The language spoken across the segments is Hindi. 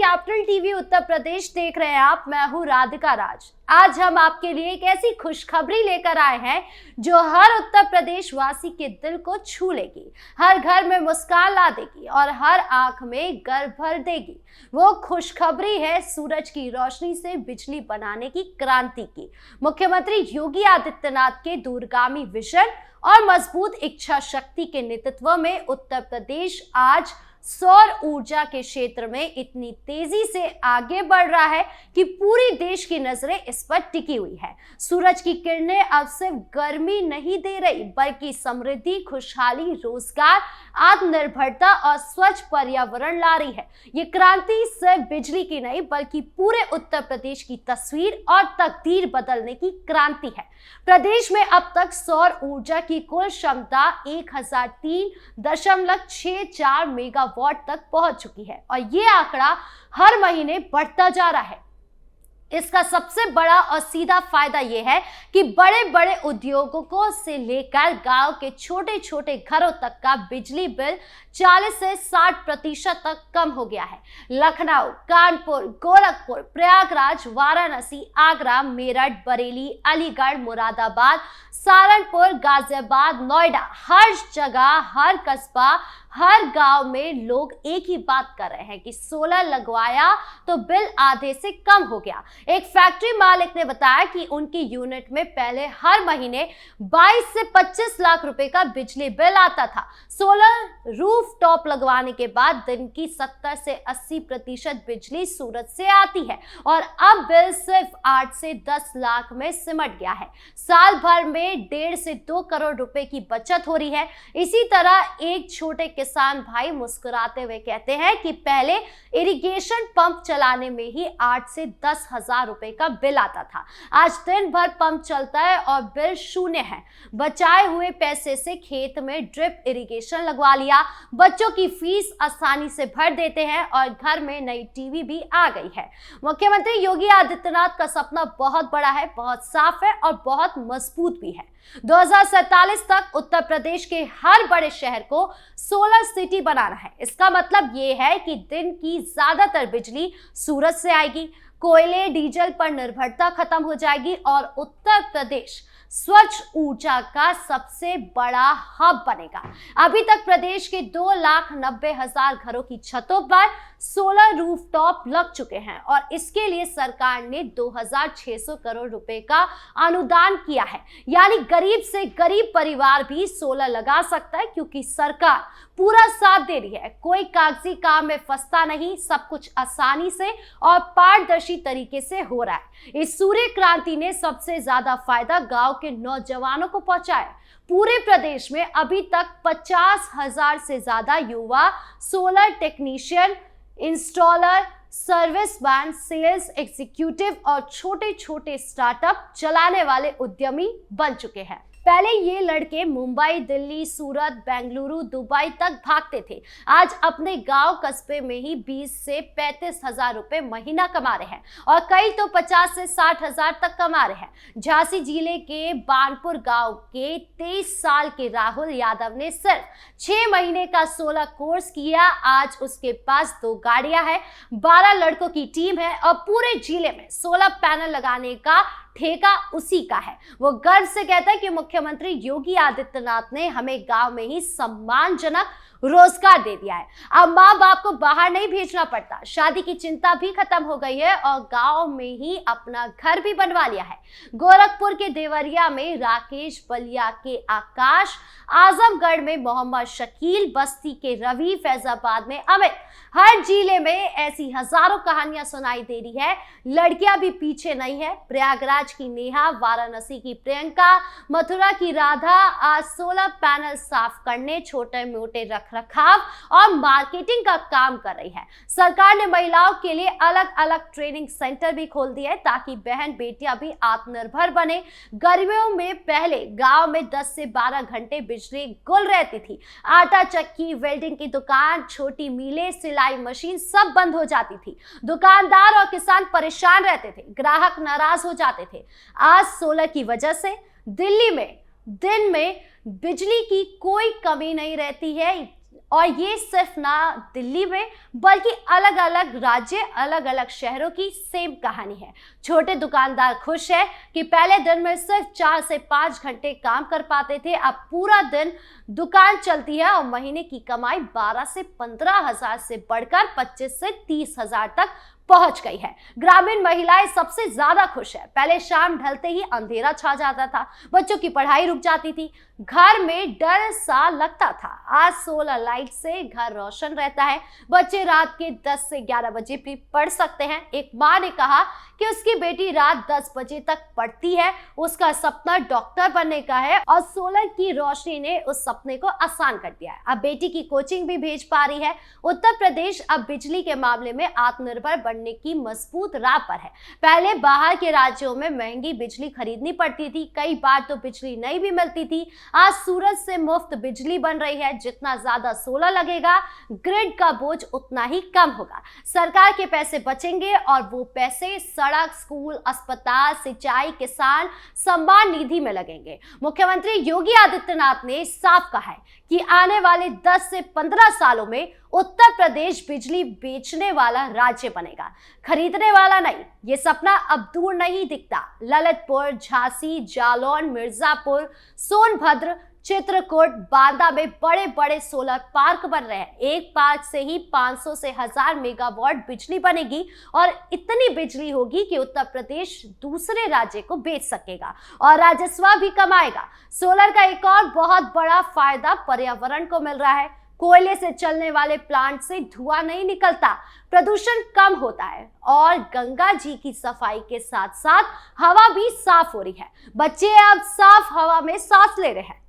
कैपिटल टीवी उत्तर प्रदेश देख रहे हैं आप। मैं हूं राधिका राज। आज हम आपके लिए एक ऐसी खुशखबरी लेकर आए हैं जो हर उत्तर प्रदेश वासी के दिल को छू लेगी, हर घर में मुस्कान ला देगी और हर आंख में गर्व भर देगी। वो खुशखबरी है सूरज की रोशनी से बिजली बनाने की क्रांति की। मुख्यमंत्री योगी आदित्यनाथ के दूरगामी विजन और मजबूत इच्छा शक्ति के नेतृत्व में उत्तर प्रदेश आज सौर ऊर्जा के क्षेत्र में इतनी तेजी से आगे बढ़ रहा है कि पूरी देश की नजरें इस पर टिकी हुई है। सूरज की किरणें अब सिर्फ गर्मी नहीं दे रही, बल्कि समृद्धि, खुशहाली, रोजगार, आत्मनिर्भरता और स्वच्छ पर्यावरण ला रही है। ये क्रांति सिर्फ बिजली की नहीं, बल्कि पूरे उत्तर प्रदेश की तस्वीर और तकदीर बदलने की क्रांति है। प्रदेश में अब तक सौर ऊर्जा की कुल क्षमता 1003.64 मेगावाट तक पहुंच चुकी है और ये आंकड़ा हर महीने बढ़ता जा रहा है। इसका सबसे बड़ा और सीधा फायदा यह है कि बड़े बड़े उद्योगों को से लेकर गांव के छोटे छोटे घरों तक का बिजली बिल 40 से 60% तक कम हो गया है। लखनऊ, कानपुर, गोरखपुर, प्रयागराज, वाराणसी, आगरा, मेरठ, बरेली, अलीगढ़, मुरादाबाद, सहारनपुर, गाजियाबाद, नोएडा, हर जगह, हर कस्बा, हर गांव में लोग एक ही बात कर रहे हैं कि सोलर लगवाया तो बिल आधे से कम हो गया। एक फैक्ट्री मालिक ने बताया कि उनकी यूनिट में पहले हर महीने 22 से 25 लाख रुपए का बिजली बिल आता था। सोलर रूफ टॉप लगवाने के बाद दिन की 70 से 80% बिजली सूरज से आती है और अब बिल सिर्फ 8 से 10 लाख में सिमट गया है। साल भर में 1.5 से 2 करोड़ रुपए की बचत हो रही है। इसी तरह एक छोटे किसान भाई मुस्कुराते हुए कहते हैं कि पहले इरिगेशन पंप चलाने में ही 8 से 10 हजार रुपए का बिल आता था। आज दिन भर पंप चलता है और बिल शून्य है। बचाए हुए पैसे से खेत में ड्रिप इरिगेशन लगवा लिया, बच्चों की फीस आसानी से भर देते हैं और घर में नई टीवी भी आ गई है। मुख्यमंत्री योगी आदित्यनाथ का सपना बहुत बड़ा है, बहुत साफ है और बहुत मजबूत भी है। 2047 तक उत्तर प्रदेश के हर बड़े शहर को सोलर सिटी बनाना है। इसका मतलब यह है कि दिन की ज्यादातर बिजली सूरज से आएगी, कोयले, डीजल पर निर्भरता खत्म हो जाएगी और उत्तर प्रदेश स्वच्छ ऊर्जा का सबसे बड़ा हब बनेगा। अभी तक प्रदेश के 2,90,000 घरों की छतों पर सोलर रूफटॉप लग चुके हैं और इसके लिए सरकार ने 2,600 करोड़ रुपए का अनुदान किया है। यानी गरीब से गरीब परिवार भी सोलर लगा सकता है, क्योंकि सरकार पूरा साथ दे रही है। कोई कागजी काम में फंसता नहीं, सब कुछ आसानी से और पारदर्शी तरीके से हो रहा है। इस सूर्य क्रांति ने सबसे ज्यादा फायदा गांव के नौजवानों को पहुंचाया। पूरे प्रदेश में अभी तक 50,000 से ज्यादा युवा solar technician, installer, service man, sales executive और छोटे छोटे स्टार्टअप चलाने वाले उद्यमी बन चुके हैं। पहले ये लड़के मुंबई, दिल्ली, सूरत, बेंगलुरु, दुबई तक भागते थे। आज अपने गांव कस्बे में ही 20 से 35 हजार रुपए महीना कमा रहे हैं और कई तो 50 से 60 हजार तक कमा रहे हैं। झांसी जिले के बानपुर गांव के 23 साल के राहुल यादव ने सिर्फ 6 महीने का सोलर कोर्स किया। आज उसके पास 2 गाड़ियां हैं, 12 लड़कों की टीम है और पूरे जिले में सोलर पैनल लगाने का ठेका उसी का है। वो गर्व से कहता है कि मुख्यमंत्री योगी आदित्यनाथ ने हमें गांव में ही सम्मानजनक रोजगार दे दिया है। अब माँ बाप को बाहर नहीं भेजना पड़ता, शादी की चिंता भी खत्म हो गई है और गांव में ही अपना घर भी बनवा लिया है। गोरखपुर के देवरिया में राकेश, बलिया के आकाश, आजमगढ़ में मोहम्मद शकील, बस्ती के रवि, फैजाबाद में अमित, हर जिले में ऐसी हजारों कहानियां सुनाई दे रही है। लड़कियां भी पीछे नहीं है। प्रयागराज की नेहा, वाराणसी की प्रियंका, मथुरा की राधा आज सोलर पैनल साफ करने, छोटे मोटे रखरखाव और मार्केटिंग का काम कर रही है। सरकार ने महिलाओं के लिए अलग अलग ट्रेनिंग सेंटर भी खोल दिए ताकि बहन बेटियां भी आत्मनिर्भर बने। गर्मियों में पहले गांव में 10 से 12 घंटे बिजली गुल रहती थी। आटा चक्की, वेल्डिंग की दुकान, छोटी मिलें, सिलाई मशीन सब बंद हो जाती थी। दुकानदार और किसान परेशान रहते थे, ग्राहक नाराज हो जाते थे। आज सोलर की वजह से दिल्ली में दिन में बिजली की कोई कमी नहीं रहती है। और ये सिर्फ ना दिल्ली में बल्कि अलग अलग राज्य, अलग अलग शहरों की सेम कहानी है। छोटे दुकानदार खुश है कि पहले दिन में सिर्फ 4 से 5 घंटे काम कर पाते थे, अब पूरा दिन दुकान चलती है और महीने की कमाई 12 से 15 हजार से बढ़कर 25 से 30 हजार तक पहुंच गई है। ग्रामीण महिलाएं सबसे ज्यादा खुश है। पहले शाम ढलते ही अंधेरा छा जाता था, बच्चों की पढ़ाई रुक जाती थी, घर में डर सा लगता था। आज सोलर लाइट से घर रोशन रहता है, बच्चे रात के 10 से 11 बजे भी पढ़ सकते हैं। एक माँ ने कहा कि उसकी बेटी रात 10 बजे तक पढ़ती है, उसका सपना डॉक्टर बनने का है और सोलर की रोशनी ने उस सपने को आसान कर दिया है। अब बेटी की कोचिंग भी भेज पा रही है। उत्तर प्रदेश अब बिजली के मामले में आत्मनिर्भर बनने की मजबूत राह पर है। पहले बाहर के राज्यों में महंगी बिजली खरीदनी पड़ती थी, कई बार तो बिजली नहीं भी मिलती थी। आज सूरज से मुफ्त बिजली बन रही है। जितना ज्यादा सोलर लगेगा, ग्रिड का बोझ उतना ही कम होगा, सरकार के पैसे बचेंगे और वो पैसे सड़क, स्कूल, अस्पताल, सिंचाई, किसान सम्मान निधि में लगेंगे। मुख्यमंत्री योगी आदित्यनाथ ने साफ कहा है कि आने वाले 10 से 15 सालों में उत्तर प्रदेश बिजली बेचने वाला राज्य बनेगा, खरीदने वाला नहीं। ये सपना अब दूर नहीं दिखता। ललितपुर, झांसी, जालौन, मिर्जापुर, सोनभद्र, चित्रकूट, बांदा में बड़े बड़े सोलर पार्क बन रहे हैं। एक पार्क से ही 500 से 1000 मेगावाट बिजली बनेगी और इतनी बिजली होगी कि उत्तर प्रदेश दूसरे राज्य को बेच सकेगा और राजस्व भी कमाएगा। सोलर का एक और बहुत बड़ा फायदा पर्यावरण को मिल रहा है। कोयले से चलने वाले प्लांट से धुआं नहीं निकलता, प्रदूषण कम होता है और गंगा जी की सफाई के साथ साथ हवा भी साफ हो रही है। बच्चे अब साफ हवा में सांस ले रहे हैं।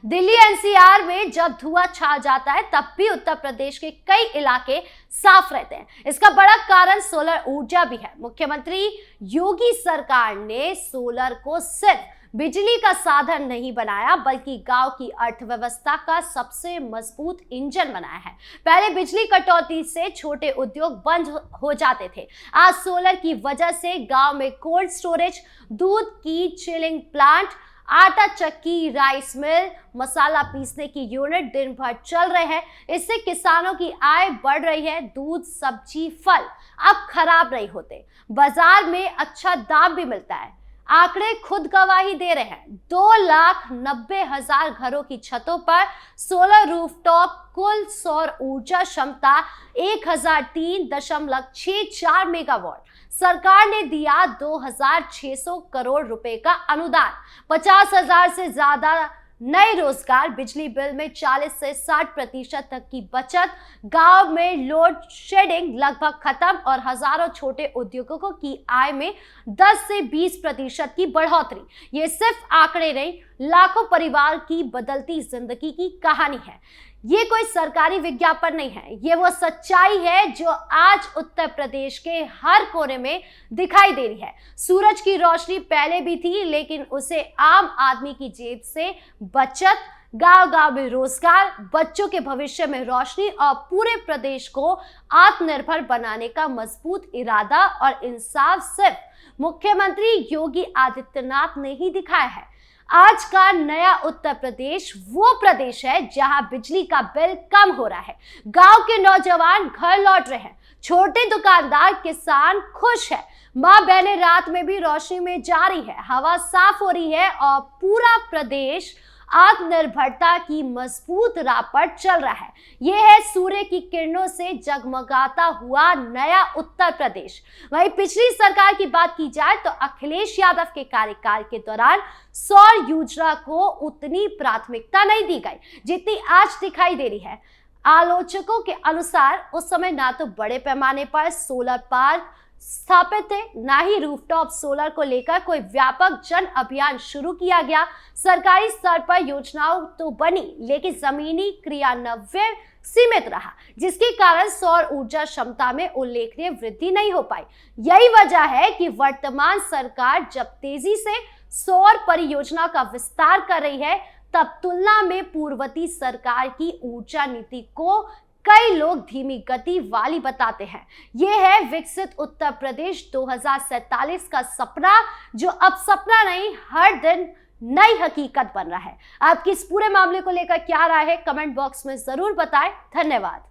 दिल्ली एनसीआर में जब धुआं छा जाता है तब भी उत्तर प्रदेश के कई इलाके साफ रहते हैं। इसका बड़ा कारण सोलर ऊर्जा भी है। मुख्यमंत्री योगी सरकार ने सोलर को सिर्फ बिजली का साधन नहीं बनाया बल्कि गांव की अर्थव्यवस्था का सबसे मजबूत इंजन बनाया है। पहले बिजली कटौती से छोटे उद्योग बंद हो जाते थे, आज सोलर की वजह से गांव में कोल्ड स्टोरेज, दूध की चिलिंग प्लांट, आटा चक्की, राइस मिल, मसाला पीसने की यूनिट दिन भर चल रहे हैं। इससे किसानों की आय बढ़ रही है। दूध, सब्जी, फल अब खराब नहीं होते, बाजार में अच्छा दाम भी मिलता है। आंकड़े खुद गवाही दे रहे हैं। 2,90,000 घरों की छतों पर सोलर रूफटॉप, कुल सौर ऊर्जा क्षमता 1003.64 मेगावाट। सरकार ने दिया 2,600 करोड़ रुपए का अनुदान, 50,000 से ज्यादा नए रोजगार, बिजली बिल में 40 से 60% तक की बचत, गांव में लोड शेडिंग लगभग खत्म और हजारों छोटे उद्योगों की आय में 10 से 20% की बढ़ोतरी। ये सिर्फ आंकड़े नहीं, लाखों परिवार की बदलती जिंदगी की कहानी है। ये कोई सरकारी विज्ञापन नहीं है, ये वो सच्चाई है जो आज उत्तर प्रदेश के हर कोने में दिखाई दे रही है। सूरज की रोशनी पहले भी थी, लेकिन उसे आम आदमी की जेब से बचत, गांव-गांव में रोजगार, बच्चों के भविष्य में रोशनी और पूरे प्रदेश को आत्मनिर्भर बनाने का मजबूत इरादा और इंसाफ सिर्फ मुख्यमंत्री योगी आदित्यनाथ ने ही दिखाया है। आज का नया उत्तर प्रदेश वो प्रदेश है जहां बिजली का बिल कम हो रहा है, गांव के नौजवान घर लौट रहे हैं, छोटे दुकानदार, किसान खुश है, माँ बहनें रात में भी रोशनी में जा रही है, हवा साफ हो रही है और पूरा प्रदेश आत्मनिर्भरता की मजबूत राह पर चल रहा है। यह है सूर्य की किरणों से जगमगाता हुआ नया उत्तर प्रदेश। वहीं पिछली सरकार की बात की जाए तो अखिलेश यादव के कार्यकाल के दौरान सौर योजना को उतनी प्राथमिकता नहीं दी गई जितनी आज दिखाई दे रही है। आलोचकों के अनुसार उस समय ना तो बड़े पैमाने पर सोलर पार्क स्थापित थे, ना ही रूफटॉप सोलर को लेकर कोई व्यापक जन अभियान शुरू किया गया। सरकारी स्तर पर योजनाओं तो बनी, लेकिन जमीनी क्रियान्वयन सीमित रहा, जिसके कारण सौर ऊर्जा क्षमता में उल्लेखनीय वृद्धि नहीं हो पाई। यही वजह है कि वर्तमान सरकार जब तेजी से सौर परियोजना का विस्तार कर रही है, तब तुलना में पूर्ववर्ती सरकार की ऊर्जा नीति को कई लोग धीमी गति वाली बताते हैं। यह है विकसित उत्तर प्रदेश 2047 का सपना, जो अब सपना नहीं, हर दिन नई हकीकत बन रहा है। आपकी इस पूरे मामले को लेकर क्या राय है, कमेंट बॉक्स में जरूर बताएं। धन्यवाद।